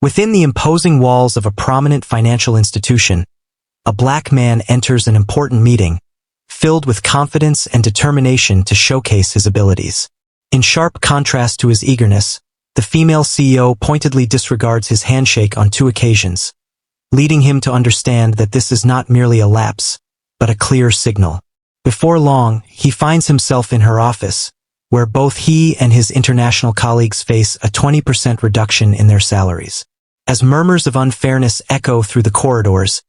Within the imposing walls of a prominent financial institution, a black man enters an important meeting, filled with confidence and determination to showcase his abilities. In sharp contrast to his eagerness, the female CEO pointedly disregards his handshake on 2 occasions, leading him to understand that this is not merely a lapse, but a clear signal. Before long, he finds himself in her office, where both he and his international colleagues face a 20% reduction in their salaries. As murmurs of unfairness echo through the corridors,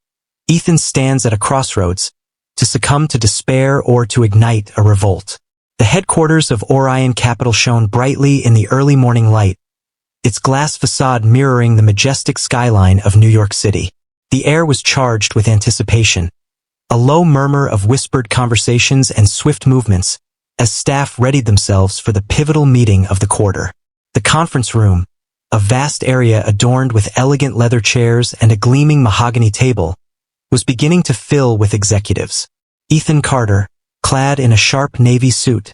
Ethan stands at a crossroads, to succumb to despair or to ignite a revolt. The headquarters of Orion Capital shone brightly in the early morning light, its glass facade mirroring the majestic skyline of New York City. The air was charged with anticipation, a low murmur of whispered conversations and swift movements, as staff readied themselves for the pivotal meeting of the quarter. The conference room, a vast area adorned with elegant leather chairs and a gleaming mahogany table, was beginning to fill with executives. Ethan Carter, clad in a sharp navy suit,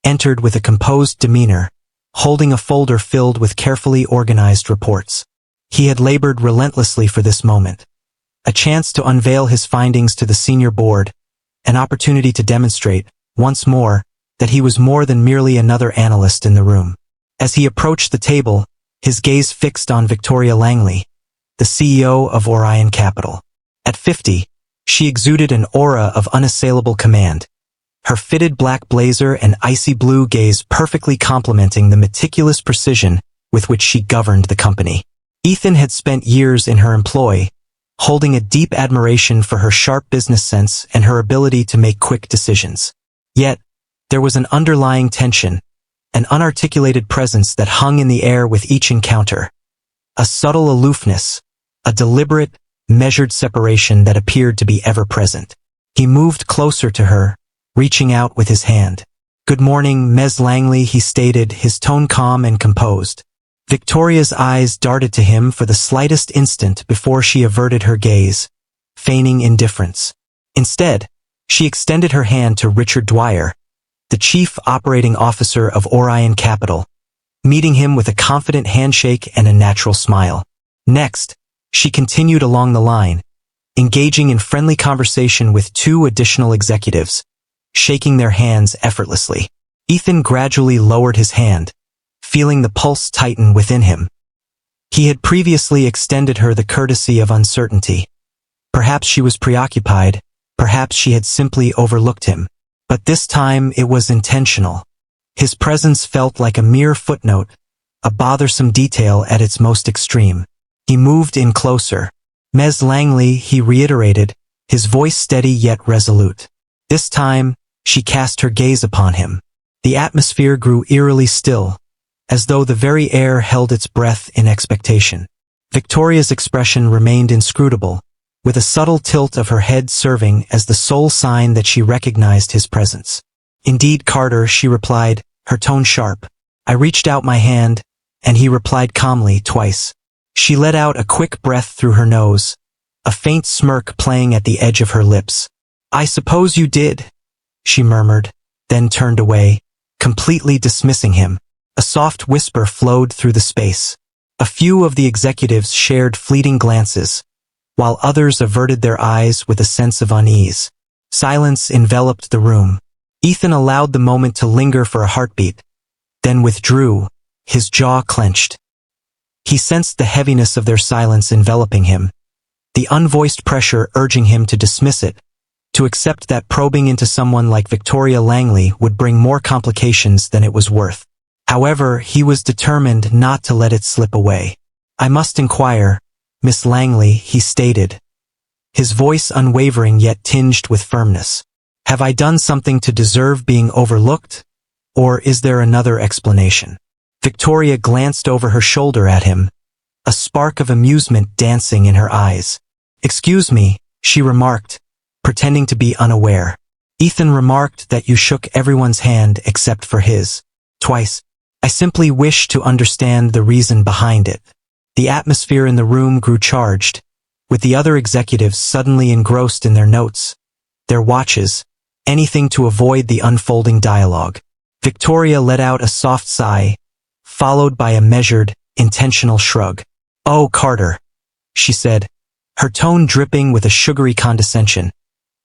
entered with a composed demeanor, holding a folder filled with carefully organized reports. He had labored relentlessly for this moment, a chance to unveil his findings to the senior board, an opportunity to demonstrate, once more, that he was more than merely another analyst in the room. As he approached the table, his gaze fixed on Victoria Langley, the CEO of Orion Capital. At 50, she exuded an aura of unassailable command, her fitted black blazer and icy blue gaze perfectly complementing the meticulous precision with which she governed the company. Ethan had spent years in her employ, holding a deep admiration for her sharp business sense and her ability to make quick decisions. Yet, there was an underlying tension, an unarticulated presence that hung in the air with each encounter. A subtle aloofness, a deliberate, measured separation that appeared to be ever-present. He moved closer to her, reaching out with his hand. "Good morning, Ms. Langley," he stated, his tone calm and composed. Victoria's eyes darted to him for the slightest instant before she averted her gaze, feigning indifference. Instead, she extended her hand to Richard Dwyer, the chief operating officer of Orion Capital, meeting him with a confident handshake and a natural smile. Next, she continued along the line, engaging in friendly conversation with 2 additional executives, shaking their hands effortlessly. Ethan gradually lowered his hand, feeling the pulse tighten within him. He had previously extended her the courtesy of uncertainty. Perhaps she was preoccupied, perhaps she had simply overlooked him. But this time it was intentional. His presence felt like a mere footnote, a bothersome detail at its most extreme. He moved in closer. "Ms. Langley," he reiterated, his voice steady yet resolute. This time, she cast her gaze upon him. The atmosphere grew eerily still, as though the very air held its breath in expectation. Victoria's expression remained inscrutable, with a subtle tilt of her head serving as the sole sign that she recognized his presence. "Indeed, Carter," she replied, her tone sharp. I reached out my hand, and he replied calmly twice. She let out a quick breath through her nose, a faint smirk playing at the edge of her lips. "I suppose you did," she murmured, then turned away, completely dismissing him. A soft whisper flowed through the space. A few of the executives shared fleeting glances, while others averted their eyes with a sense of unease. Silence enveloped the room. Ethan allowed the moment to linger for a heartbeat, then withdrew, his jaw clenched. He sensed the heaviness of their silence enveloping him, the unvoiced pressure urging him to dismiss it, to accept that probing into someone like Victoria Langley would bring more complications than it was worth. However, he was determined not to let it slip away. "I must inquire, Miss Langley," he stated, his voice unwavering yet tinged with firmness. "Have I done something to deserve being overlooked? Or is there another explanation?" Victoria glanced over her shoulder at him, a spark of amusement dancing in her eyes. "Excuse me," she remarked, pretending to be unaware. "Ethan remarked that you shook everyone's hand except for his. Twice. I simply wish to understand the reason behind it." The atmosphere in the room grew charged, with the other executives suddenly engrossed in their notes, their watches, anything to avoid the unfolding dialogue. Victoria let out a soft sigh, followed by a measured, intentional shrug. "Oh, Carter," she said, her tone dripping with a sugary condescension.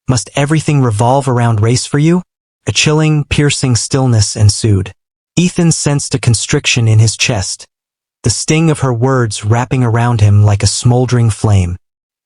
"Must everything revolve around race for you?" A chilling, piercing stillness ensued. Ethan sensed a constriction in his chest, the sting of her words wrapping around him like a smoldering flame.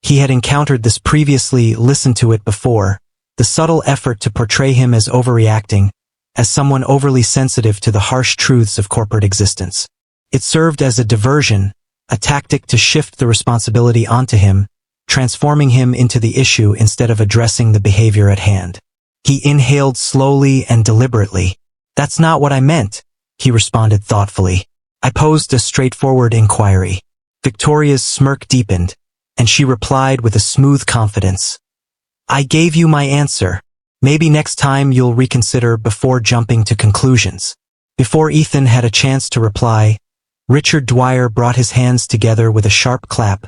He had encountered this previously, listened to it before, the subtle effort to portray him as overreacting, as someone overly sensitive to the harsh truths of corporate existence. It served as a diversion, a tactic to shift the responsibility onto him, transforming him into the issue instead of addressing the behavior at hand. He inhaled slowly and deliberately. "That's not what I meant," he responded thoughtfully. "I posed a straightforward inquiry." Victoria's smirk deepened, and she replied with a smooth confidence. "I gave you my answer. Maybe next time you'll reconsider before jumping to conclusions." Before Ethan had a chance to reply, Richard Dwyer brought his hands together with a sharp clap,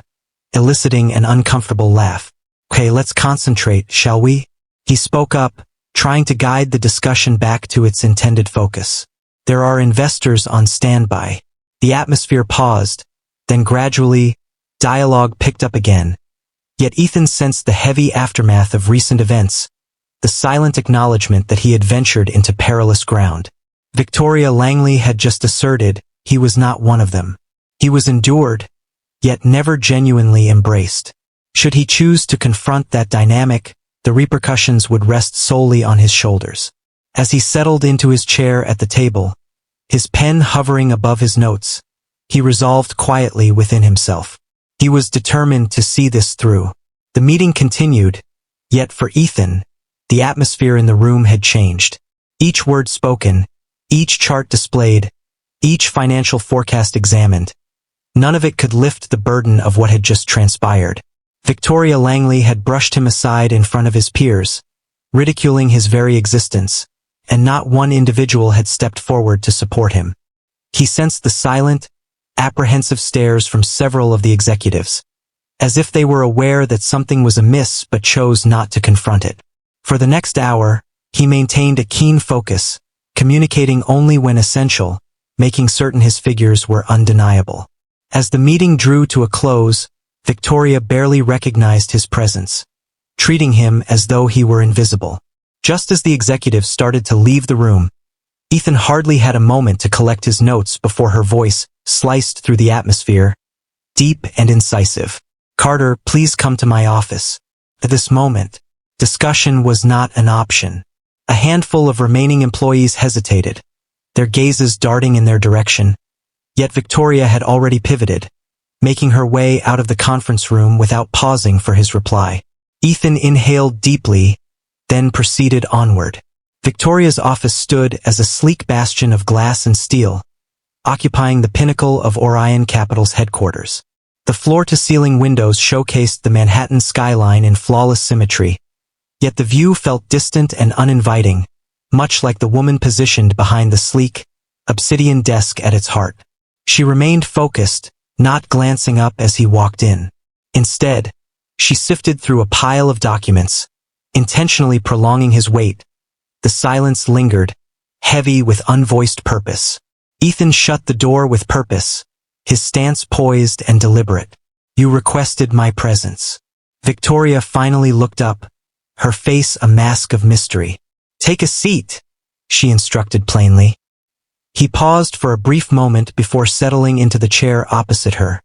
eliciting an uncomfortable laugh. "Okay, let's concentrate, shall we?" He spoke up, trying to guide the discussion back to its intended focus. "There are investors on standby." The atmosphere paused, then gradually, dialogue picked up again. Yet Ethan sensed the heavy aftermath of recent events, the silent acknowledgement that he had ventured into perilous ground. Victoria Langley had just asserted he was not one of them. He was endured, yet never genuinely embraced. Should he choose to confront that dynamic, the repercussions would rest solely on his shoulders. As he settled into his chair at the table, his pen hovering above his notes, he resolved quietly within himself. He was determined to see this through. The meeting continued, yet for Ethan, the atmosphere in the room had changed. Each word spoken, each chart displayed, each financial forecast examined, none of it could lift the burden of what had just transpired. Victoria Langley had brushed him aside in front of his peers, ridiculing his very existence, and not one individual had stepped forward to support him. He sensed the silent, apprehensive stares from several of the executives, as if they were aware that something was amiss but chose not to confront it. For the next hour, he maintained a keen focus, communicating only when essential, making certain his figures were undeniable. As the meeting drew to a close, Victoria barely recognized his presence, treating him as though he were invisible. Just as the executives started to leave the room, Ethan hardly had a moment to collect his notes before her voice sliced through the atmosphere, deep and incisive. "Carter, please come to my office." At this moment, discussion was not an option. A handful of remaining employees hesitated, their gazes darting in their direction, yet Victoria had already pivoted, making her way out of the conference room without pausing for his reply. Ethan inhaled deeply, then proceeded onward. Victoria's office stood as a sleek bastion of glass and steel, occupying the pinnacle of Orion Capital's headquarters. The floor-to-ceiling windows showcased the Manhattan skyline in flawless symmetry, yet the view felt distant and uninviting, much like the woman positioned behind the sleek, obsidian desk at its heart. She remained focused, not glancing up as he walked in. Instead, she sifted through a pile of documents, intentionally prolonging his wait. The silence lingered, heavy with unvoiced purpose. Ethan shut the door with purpose, his stance poised and deliberate. "You requested my presence." Victoria finally looked up, her face a mask of mystery. "Take a seat," she instructed plainly. He paused for a brief moment before settling into the chair opposite her,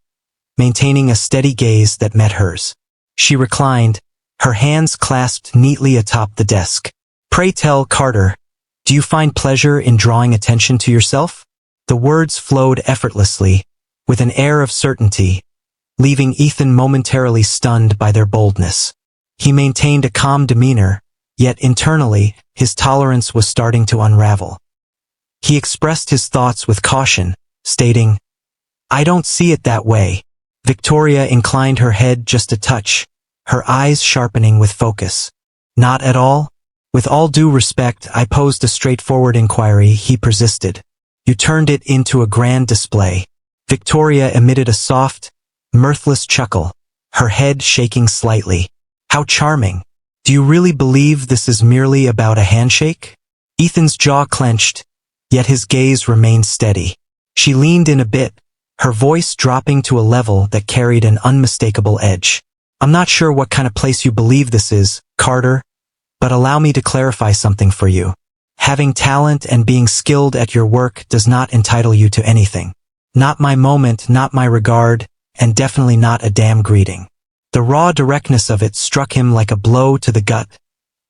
maintaining a steady gaze that met hers. She reclined, her hands clasped neatly atop the desk. "Pray tell, Carter, do you find pleasure in drawing attention to yourself?" The words flowed effortlessly, with an air of certainty, leaving Ethan momentarily stunned by their boldness. He maintained a calm demeanor, yet internally, his tolerance was starting to unravel. He expressed his thoughts with caution, stating, "I don't see it that way." Victoria inclined her head just a touch, her eyes sharpening with focus. "Not at all?" "With all due respect, I posed a straightforward inquiry," he persisted. "You turned it into a grand display." Victoria emitted a soft, mirthless chuckle, her head shaking slightly. "How charming. Do you really believe this is merely about a handshake?" Ethan's jaw clenched, yet his gaze remained steady. She leaned in a bit, her voice dropping to a level that carried an unmistakable edge. "I'm not sure what kind of place you believe this is, Carter, but allow me to clarify something for you. Having talent and being skilled at your work does not entitle you to anything. Not my moment, not my regard, and definitely not a damn greeting." The raw directness of it struck him like a blow to the gut,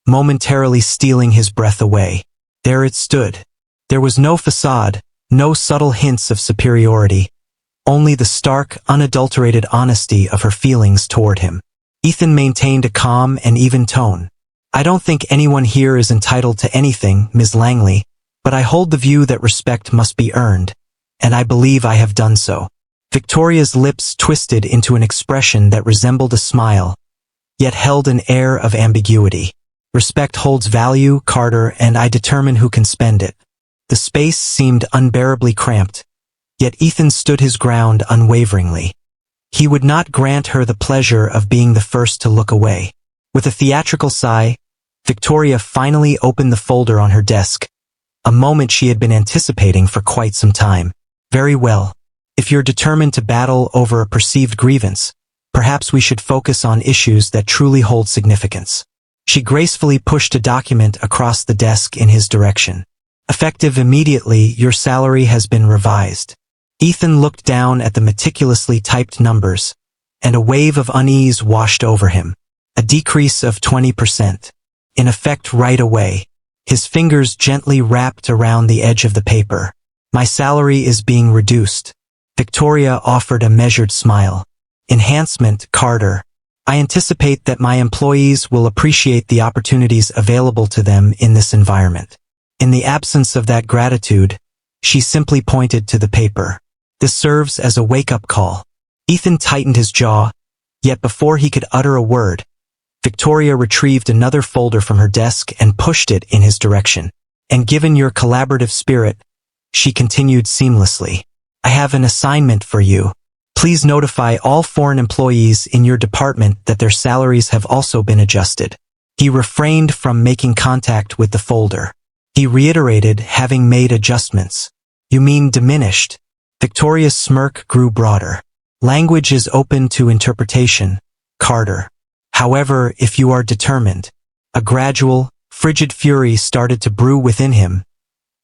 momentarily stealing his breath away. There it stood. There was no facade, no subtle hints of superiority, only the stark, unadulterated honesty of her feelings toward him. Ethan maintained a calm and even tone. "I don't think anyone here is entitled to anything, Ms. Langley, but I hold the view that respect must be earned, and I believe I have done so." Victoria's lips twisted into an expression that resembled a smile, yet held an air of ambiguity. "Respect holds value, Carter, and I determine who can spend it." The space seemed unbearably cramped, yet Ethan stood his ground unwaveringly. He would not grant her the pleasure of being the first to look away. With a theatrical sigh, Victoria finally opened the folder on her desk, a moment she had been anticipating for quite some time. "Very well. If you're determined to battle over a perceived grievance, perhaps we should focus on issues that truly hold significance." She gracefully pushed a document across the desk in his direction. "Effective immediately, your salary has been revised." Ethan looked down at the meticulously typed numbers, and a wave of unease washed over him. A decrease of 20%. In effect right away. His fingers gently wrapped around the edge of the paper. "My salary is being reduced." Victoria offered a measured smile. "Enhancement, Carter. I anticipate that my employees will appreciate the opportunities available to them in this environment." In the absence of that gratitude, she simply pointed to the paper. "This serves as a wake-up call." Ethan tightened his jaw, yet before he could utter a word, Victoria retrieved another folder from her desk and pushed it in his direction. "And given your collaborative spirit," she continued seamlessly, "I have an assignment for you. Please notify all foreign employees in your department that their salaries have also been adjusted." He refrained from making contact with the folder. He reiterated, "Having made adjustments." "You mean diminished?" Victoria's smirk grew broader. "Language is open to interpretation, Carter. However, if you are determined." A gradual, frigid fury started to brew within him,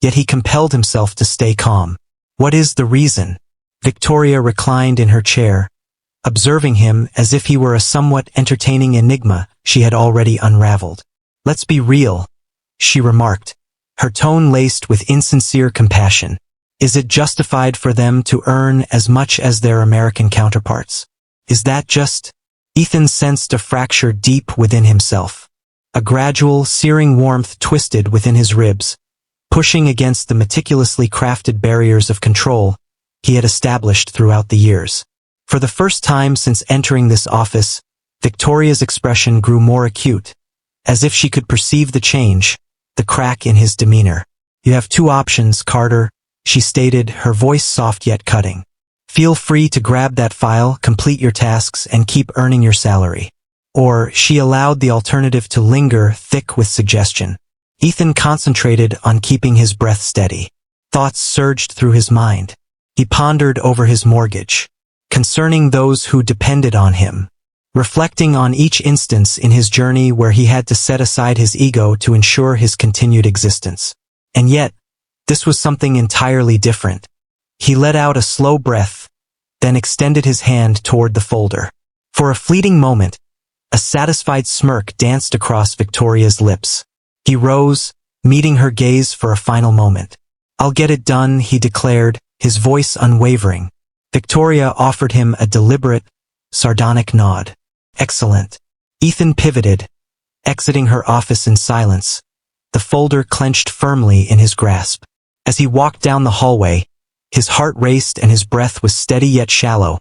yet he compelled himself to stay calm. "What is the reason?" Victoria reclined in her chair, observing him as if he were a somewhat entertaining enigma she had already unraveled. "Let's be real," she remarked, her tone laced with insincere compassion. "Is it justified for them to earn as much as their American counterparts? Is that just—" Ethan sensed a fracture deep within himself. A gradual, searing warmth twisted within his ribs, pushing against the meticulously crafted barriers of control he had established throughout the years. For the first time since entering this office, Victoria's expression grew more acute, as if she could perceive the change, the crack in his demeanor. "You have two options, Carter," she stated, her voice soft yet cutting. "Feel free to grab that file, complete your tasks, and keep earning your salary." Or she allowed the alternative to linger thick with suggestion. Ethan concentrated on keeping his breath steady. Thoughts surged through his mind. He pondered over his mortgage, concerning those who depended on him, reflecting on each instance in his journey where he had to set aside his ego to ensure his continued existence. And yet, this was something entirely different. He let out a slow breath, then extended his hand toward the folder. For a fleeting moment, a satisfied smirk danced across Victoria's lips. He rose, meeting her gaze for a final moment. "I'll get it done," he declared, his voice unwavering. Victoria offered him a deliberate, sardonic nod. "Excellent." Ethan pivoted, exiting her office in silence, the folder clenched firmly in his grasp. As he walked down the hallway, his heart raced and his breath was steady yet shallow.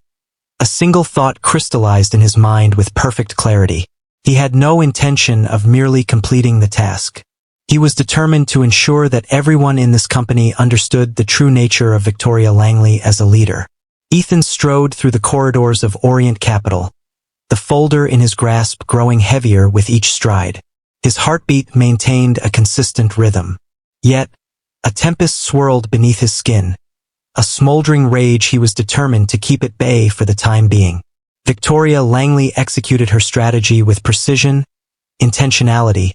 A single thought crystallized in his mind with perfect clarity. He had no intention of merely completing the task. He was determined to ensure that everyone in this company understood the true nature of Victoria Langley as a leader. Ethan strode through the corridors of Orient Capital, the folder in his grasp growing heavier with each stride. His heartbeat maintained a consistent rhythm. Yet, a tempest swirled beneath his skin, A smoldering rage he was determined to keep at bay for the time being. Victoria Langley executed her strategy with precision, intentionality,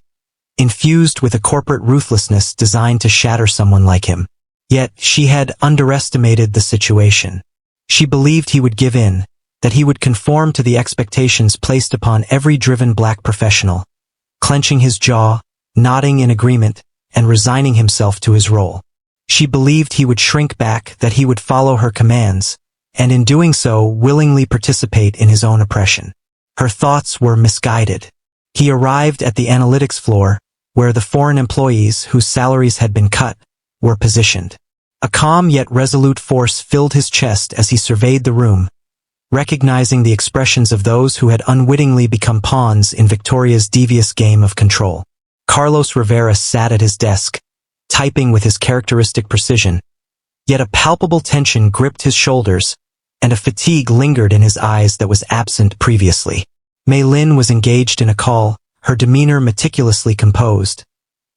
infused with a corporate ruthlessness designed to shatter someone like him. Yet, she had underestimated the situation. She believed he would give in, that he would conform to the expectations placed upon every driven black professional, clenching his jaw, nodding in agreement, and resigning himself to his role. She believed he would shrink back, that he would follow her commands, and in doing so willingly participate in his own oppression. Her thoughts were misguided. He arrived at the analytics floor, where the foreign employees whose salaries had been cut were positioned. A calm yet resolute force filled his chest as he surveyed the room, recognizing the expressions of those who had unwittingly become pawns in Victoria's devious game of control. Carlos Rivera sat at his desk, typing with his characteristic precision, yet a palpable tension gripped his shoulders, and a fatigue lingered in his eyes that was absent previously. Mei Lin was engaged in a call, her demeanor meticulously composed.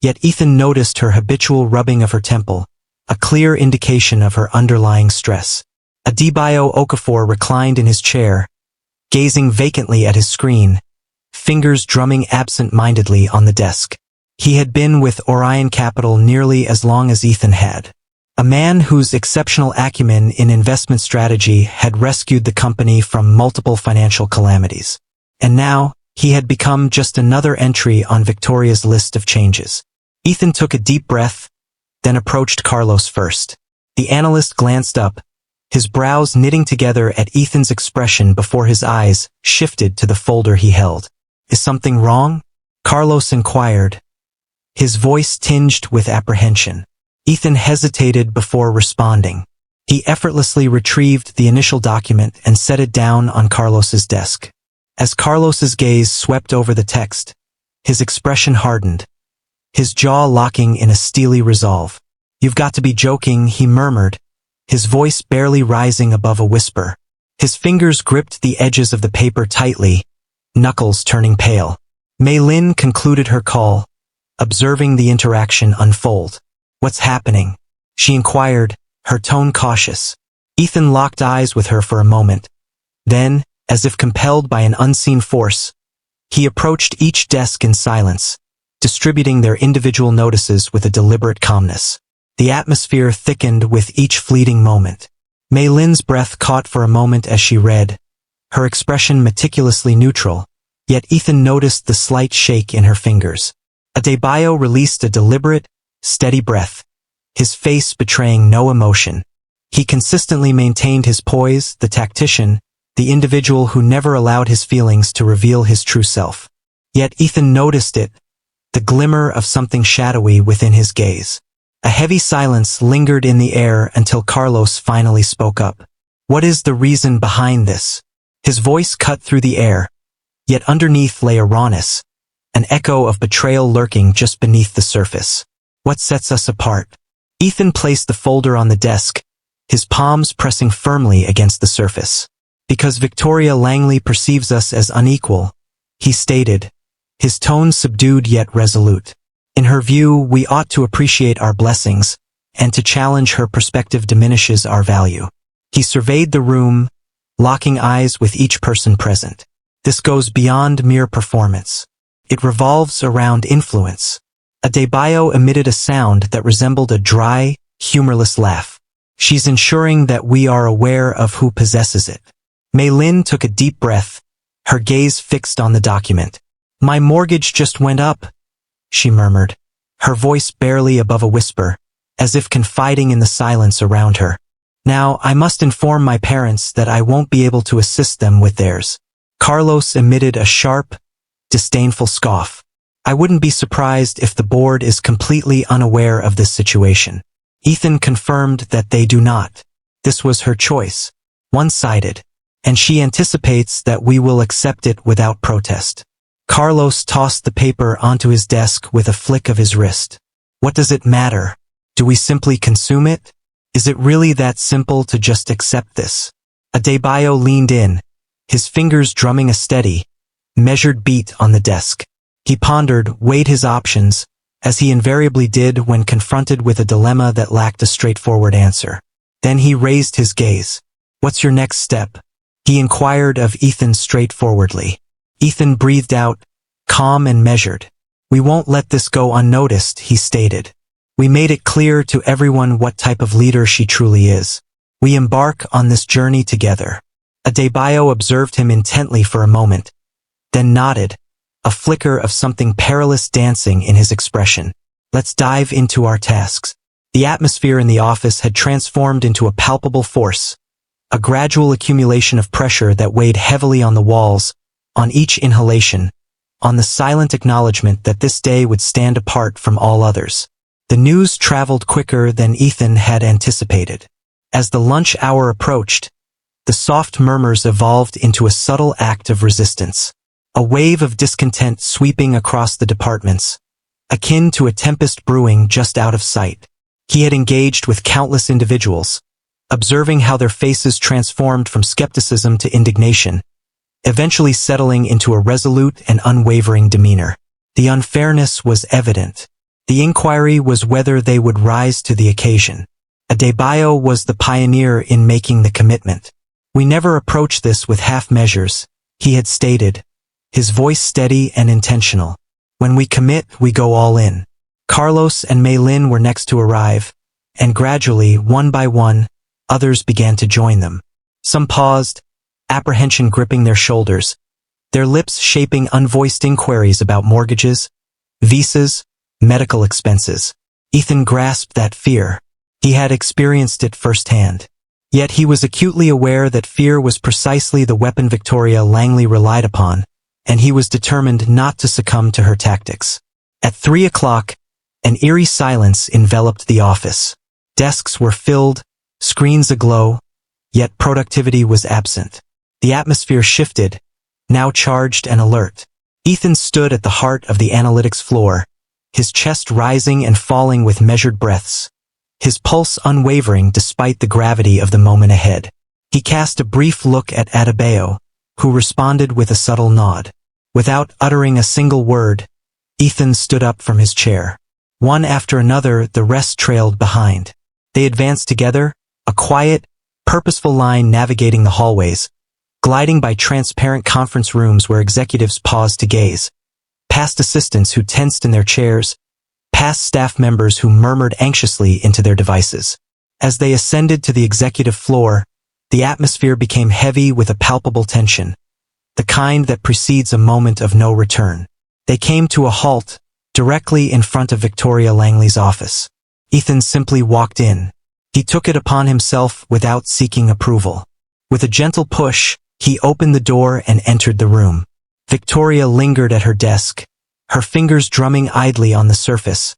Yet Ethan noticed her habitual rubbing of her temple, a clear indication of her underlying stress. Adebayo Okafor reclined in his chair, gazing vacantly at his screen, fingers drumming absent-mindedly on the desk. He had been with Orion Capital nearly as long as Ethan had. A man whose exceptional acumen in investment strategy had rescued the company from multiple financial calamities. And now, he had become just another entry on Victoria's list of changes. Ethan took a deep breath, then approached Carlos first. The analyst glanced up, his brows knitting together at Ethan's expression before his eyes shifted to the folder he held. "Is something wrong?" Carlos inquired, his voice tinged with apprehension. Ethan hesitated before responding. He effortlessly retrieved the initial document and set it down on Carlos's desk. As Carlos's gaze swept over the text, his expression hardened, his jaw locking in a steely resolve. "You've got to be joking," he murmured, his voice barely rising above a whisper. His fingers gripped the edges of the paper tightly, knuckles turning pale. Mei Lin concluded her call, observing the interaction unfold. "What's happening?" she inquired, her tone cautious. Ethan locked eyes with her for a moment. Then, as if compelled by an unseen force, he approached each desk in silence, distributing their individual notices with a deliberate calmness. The atmosphere thickened with each fleeting moment. Mei Lin's breath caught for a moment as she read, her expression meticulously neutral, yet Ethan noticed the slight shake in her fingers. Adebayo released a deliberate, steady breath, his face betraying no emotion. He consistently maintained his poise, the tactician, the individual who never allowed his feelings to reveal his true self. Yet Ethan noticed it, the glimmer of something shadowy within his gaze. A heavy silence lingered in the air until Carlos finally spoke up. "What is the reason behind this?" His voice cut through the air, yet underneath lay a rawness, an echo of betrayal lurking just beneath the surface. "What sets us apart?" Ethan placed the folder on the desk, his palms pressing firmly against the surface. "Because Victoria Langley perceives us as unequal," he stated, his tone subdued yet resolute. "In her view, we ought to appreciate our blessings, and to challenge her perspective diminishes our value." He surveyed the room, locking eyes with each person present. "This goes beyond mere performance. It revolves around influence." Adebayo emitted a sound that resembled a dry, humorless laugh. "She's ensuring that we are aware of who possesses it." Mei Lin took a deep breath, her gaze fixed on the document. "My mortgage just went up," she murmured, her voice barely above a whisper, as if confiding in the silence around her. "Now, I must inform my parents that I won't be able to assist them with theirs." Carlos emitted a sharp, disdainful scoff. "I wouldn't be surprised if the board is completely unaware of this situation." Ethan confirmed that they do not. This was her choice, one-sided, and she anticipates that we will accept it without protest. Carlos tossed the paper onto his desk with a flick of his wrist. "What does it matter? Do we simply consume it? Is it really that simple to just accept this?" Adebayo leaned in, his fingers drumming a steady, measured beat on the desk. He pondered, weighed his options, as he invariably did when confronted with a dilemma that lacked a straightforward answer. Then he raised his gaze. "What's your next step?" he inquired of Ethan straightforwardly. Ethan breathed out, calm and measured. "We won't let this go unnoticed," he stated. "We made it clear to everyone what type of leader she truly is. We embark on this journey together." Adebayo observed him intently for a moment, then nodded, a flicker of something perilous dancing in his expression. "Let's dive into our tasks." The atmosphere in the office had transformed into a palpable force, a gradual accumulation of pressure that weighed heavily on the walls, on each inhalation, on the silent acknowledgement that this day would stand apart from all others. The news traveled quicker than Ethan had anticipated. As the lunch hour approached, the soft murmurs evolved into a subtle act of resistance, a wave of discontent sweeping across the departments, akin to a tempest brewing just out of sight. He had engaged with countless individuals, observing how their faces transformed from skepticism to indignation, eventually settling into a resolute and unwavering demeanor. The unfairness was evident. The inquiry was whether they would rise to the occasion. Adebayo was the pioneer in making the commitment. "We never approach this with half measures," he had stated, his voice steady and intentional. "When we commit, we go all in." Carlos and Maylin were next to arrive, and gradually, one by one, others began to join them. Some paused, apprehension gripping their shoulders, their lips shaping unvoiced inquiries about mortgages, visas, medical expenses. Ethan grasped that fear. He had experienced it firsthand. Yet he was acutely aware that fear was precisely the weapon Victoria Langley relied upon, and he was determined not to succumb to her tactics. At 3 o'clock, an eerie silence enveloped the office. Desks were filled, screens aglow, yet productivity was absent. The atmosphere shifted, now charged and alert. Ethan stood at the heart of the analytics floor, his chest rising and falling with measured breaths, his pulse unwavering despite the gravity of the moment ahead. He cast a brief look at Adebayo, who responded with a subtle nod. Without uttering a single word, Ethan stood up from his chair. One after another, the rest trailed behind. They advanced together, a quiet, purposeful line navigating the hallways, gliding by transparent conference rooms where executives paused to gaze, past assistants who tensed in their chairs, past staff members who murmured anxiously into their devices. As they ascended to the executive floor, the atmosphere became heavy with a palpable tension, the kind that precedes a moment of no return. They came to a halt, directly in front of Victoria Langley's office. Ethan simply walked in. He took it upon himself without seeking approval. With a gentle push, he opened the door and entered the room. Victoria lingered at her desk, her fingers drumming idly on the surface,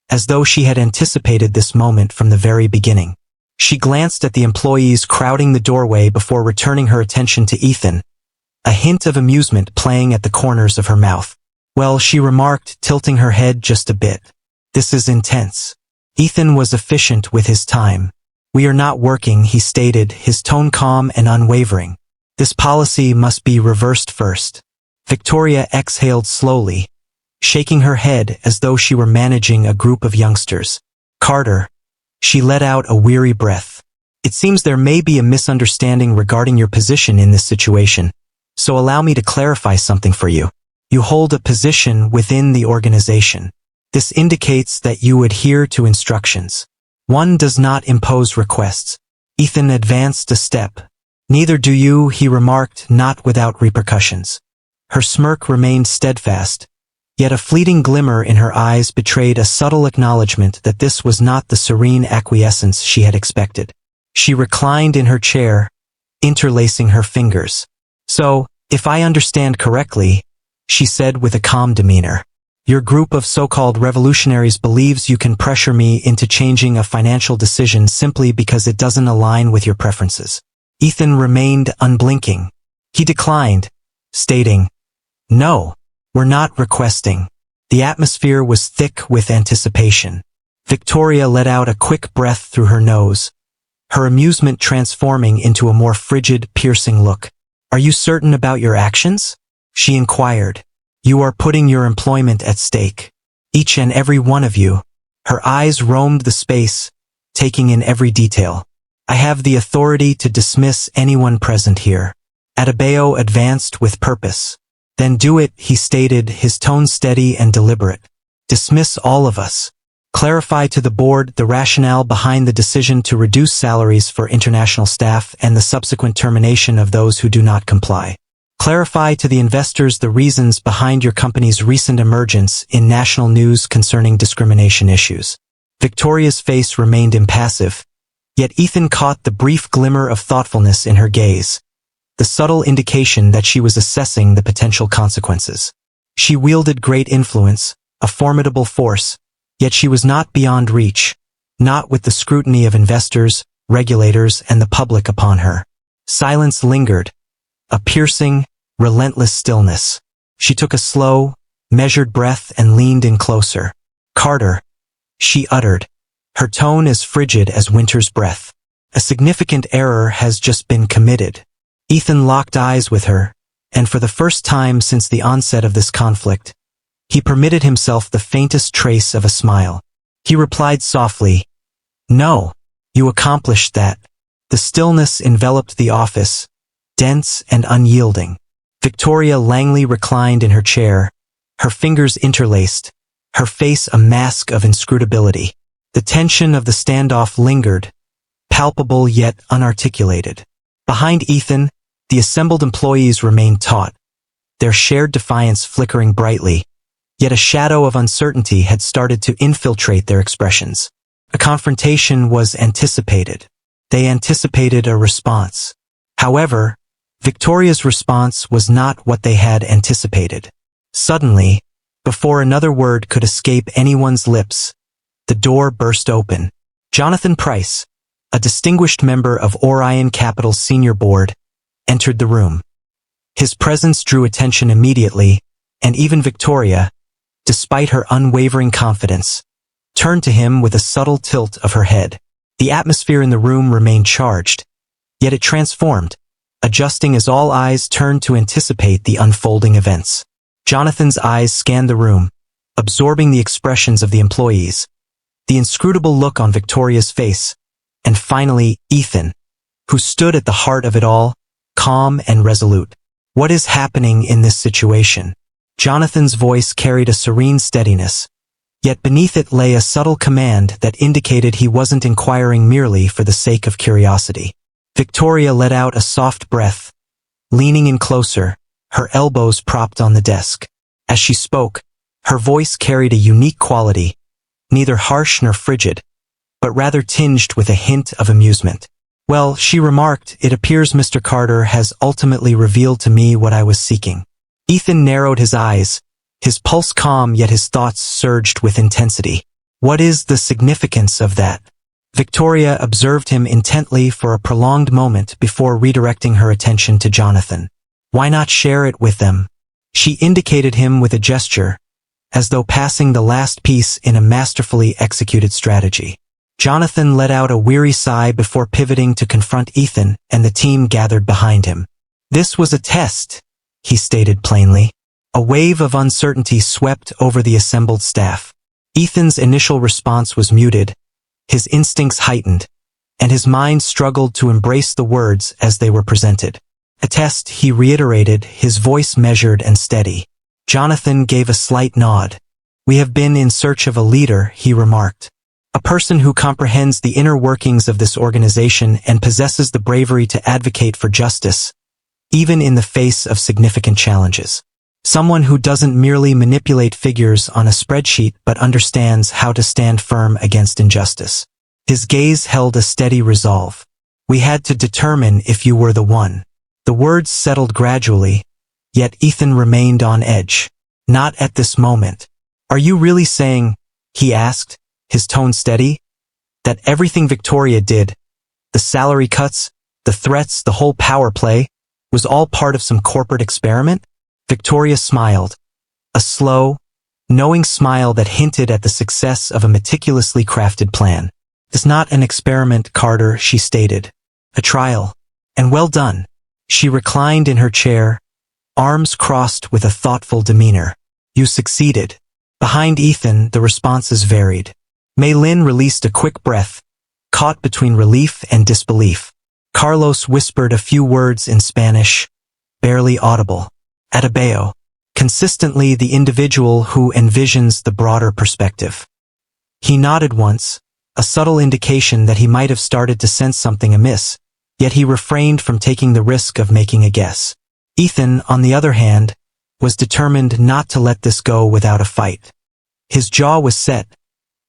as though she had anticipated this moment from the very beginning. She glanced at the employees crowding the doorway before returning her attention to Ethan, a hint of amusement playing at the corners of her mouth. "Well," she remarked, tilting her head just a bit. "This is intense." Ethan was efficient with his time. "We are not working," he stated, his tone calm and unwavering. "This policy must be reversed first." Victoria exhaled slowly, shaking her head as though she were managing a group of youngsters. "Carter," she let out a weary breath. "It seems there may be a misunderstanding regarding your position in this situation, so allow me to clarify something for you. You hold a position within the organization. This indicates that you adhere to instructions. One does not impose requests." Ethan advanced a step. "Neither do you," he remarked, not without repercussions. Her smirk remained steadfast, yet a fleeting glimmer in her eyes betrayed a subtle acknowledgement that this was not the serene acquiescence she had expected. She reclined in her chair, interlacing her fingers. "So, if I understand correctly," she said with a calm demeanor, "your group of so-called revolutionaries believes you can pressure me into changing a financial decision simply because it doesn't align with your preferences." Ethan remained unblinking. He declined, stating, "No, we're not requesting." The atmosphere was thick with anticipation. Victoria let out a quick breath through her nose, her amusement transforming into a more frigid, piercing look. "Are you certain about your actions?" she inquired. "You are putting your employment at stake. Each and every one of you." Her eyes roamed the space, taking in every detail. I have the authority to dismiss anyone present here. Adebayo advanced with purpose. Then do it, he stated, his tone steady and deliberate. Dismiss all of us. Clarify to the board the rationale behind the decision to reduce salaries for international staff and the subsequent termination of those who do not comply. Clarify to the investors the reasons behind your company's recent emergence in national news concerning discrimination issues. Victoria's face remained impassive, yet Ethan caught the brief glimmer of thoughtfulness in her gaze, the subtle indication that she was assessing the potential consequences. She wielded great influence, a formidable force, yet she was not beyond reach, not with the scrutiny of investors, regulators, and the public upon her. Silence lingered, a piercing, relentless stillness. She took a slow, measured breath and leaned in closer. Carter, she uttered, her tone as frigid as winter's breath. A significant error has just been committed. Ethan locked eyes with her, and for the first time since the onset of this conflict, he permitted himself the faintest trace of a smile. He replied softly, "No, you accomplished that." The stillness enveloped the office, dense and unyielding. Victoria Langley reclined in her chair, her fingers interlaced, her face a mask of inscrutability. The tension of the standoff lingered, palpable yet unarticulated. Behind Ethan, the assembled employees remained taut, their shared defiance flickering brightly, yet a shadow of uncertainty had started to infiltrate their expressions. A confrontation was anticipated. They anticipated a response. However, Victoria's response was not what they had anticipated. Suddenly, before another word could escape anyone's lips, the door burst open. Jonathan Price, a distinguished member of Orion Capital's senior board, entered the room. His presence drew attention immediately, and even Victoria, despite her unwavering confidence, turned to him with a subtle tilt of her head. The atmosphere in the room remained charged, yet it transformed, adjusting as all eyes turned to anticipate the unfolding events. Jonathan's eyes scanned the room, absorbing the expressions of the employees, the inscrutable look on Victoria's face, and finally Ethan, who stood at the heart of it all, calm and resolute. What is happening in this situation? Jonathan's voice carried a serene steadiness, yet beneath it lay a subtle command that indicated he wasn't inquiring merely for the sake of curiosity. Victoria let out a soft breath, leaning in closer, her elbows propped on the desk. As she spoke, her voice carried a unique quality, neither harsh nor frigid, but rather tinged with a hint of amusement. "Well," she remarked, "it appears Mr. Carter has ultimately revealed to me what I was seeking." Ethan narrowed his eyes, his pulse calm yet his thoughts surged with intensity. "What is the significance of that?" Victoria observed him intently for a prolonged moment before redirecting her attention to Jonathan. "Why not share it with them?" She indicated him with a gesture, as though passing the last piece in a masterfully executed strategy. Jonathan let out a weary sigh before pivoting to confront Ethan and the team gathered behind him. "This was a test," he stated plainly. A wave of uncertainty swept over the assembled staff. Ethan's initial response was muted, his instincts heightened, and his mind struggled to embrace the words as they were presented. "A test," he reiterated, his voice measured and steady. Jonathan gave a slight nod. "We have been in search of a leader," he remarked. "A person who comprehends the inner workings of this organization and possesses the bravery to advocate for justice, even in the face of significant challenges. Someone who doesn't merely manipulate figures on a spreadsheet but understands how to stand firm against injustice." His gaze held a steady resolve. "We had to determine if you were the one." The words settled gradually, yet Ethan remained on edge. "Not at this moment." "Are you really saying," he asked, his tone steady, "that everything Victoria did, the salary cuts, the threats, the whole power play, was all part of some corporate experiment?" Victoria smiled, a slow, knowing smile that hinted at the success of a meticulously crafted plan. "It's not an experiment, Carter," she stated. "A trial. And well done." She reclined in her chair, arms crossed with a thoughtful demeanor. "You succeeded." Behind Ethan, the responses varied. Mei Lin released a quick breath, caught between relief and disbelief. Carlos whispered a few words in Spanish, barely audible. Adebayo, consistently the individual who envisions the broader perspective. He nodded once, a subtle indication that he might have started to sense something amiss, yet he refrained from taking the risk of making a guess. Ethan, on the other hand, was determined not to let this go without a fight. His jaw was set,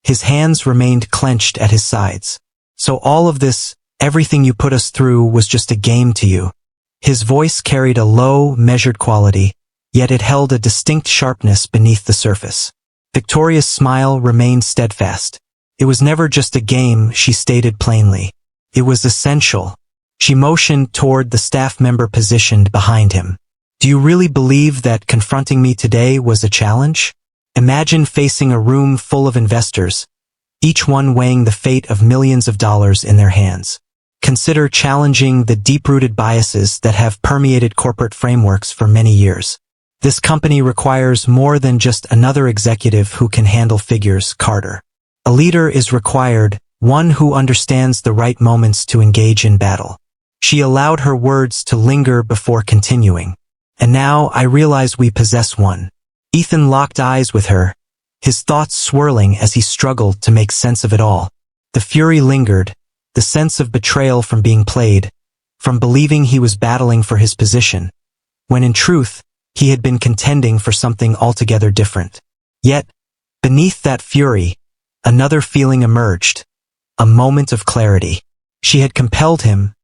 his hands remained clenched at his sides. So all of this, everything you put us through, was just a game to you. His voice carried a low, measured quality, yet it held a distinct sharpness beneath the surface. Victoria's smile remained steadfast. It was never just a game, she stated plainly. It was essential. She motioned toward the staff member positioned behind him. Do you really believe that confronting me today was a challenge? Imagine facing a room full of investors, each one weighing the fate of millions of dollars in their hands. Consider challenging the deep-rooted biases that have permeated corporate frameworks for many years. This company requires more than just another executive who can handle figures, Carter. A leader is required, one who understands the right moments to engage in battle. She allowed her words to linger before continuing. And now I realize we possess one. Ethan locked eyes with her, his thoughts swirling as he struggled to make sense of it all. The fury lingered, the sense of betrayal from being played, from believing he was battling for his position, when in truth, he had been contending for something altogether different. Yet, beneath that fury, another feeling emerged, a moment of clarity. She had compelled him,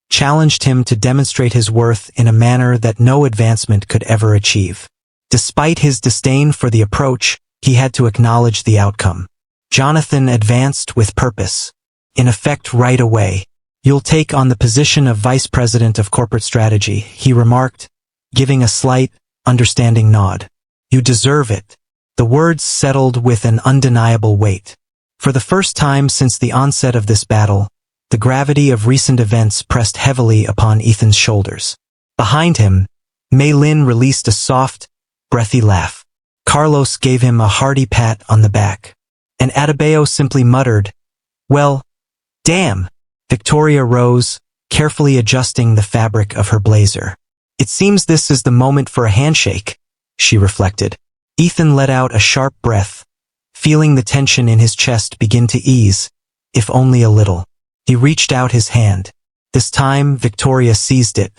challenged him to demonstrate his worth in a manner that no advancement could ever achieve. Despite his disdain for the approach, he had to acknowledge the outcome. Jonathan advanced with purpose. In effect, right away. You'll take on the position of Vice President of Corporate Strategy, he remarked, giving a slight, understanding nod. You deserve it. The words settled with an undeniable weight. For the first time since the onset of this battle, the gravity of recent events pressed heavily upon Ethan's shoulders. Behind him, Mei Lin released a soft, breathy laugh. Carlos gave him a hearty pat on the back. And Adebayo simply muttered, "Well, damn." Victoria rose, carefully adjusting the fabric of her blazer. It seems this is the moment for a handshake, she reflected. Ethan let out a sharp breath, feeling the tension in his chest begin to ease, if only a little. He reached out his hand. This time, Victoria seized it.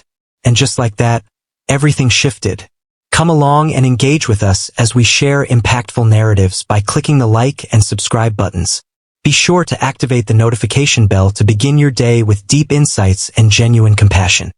And just like that, everything shifted. Come along and engage with us as we share impactful narratives by clicking the like and subscribe buttons. Be sure to activate the notification bell to begin your day with deep insights and genuine compassion.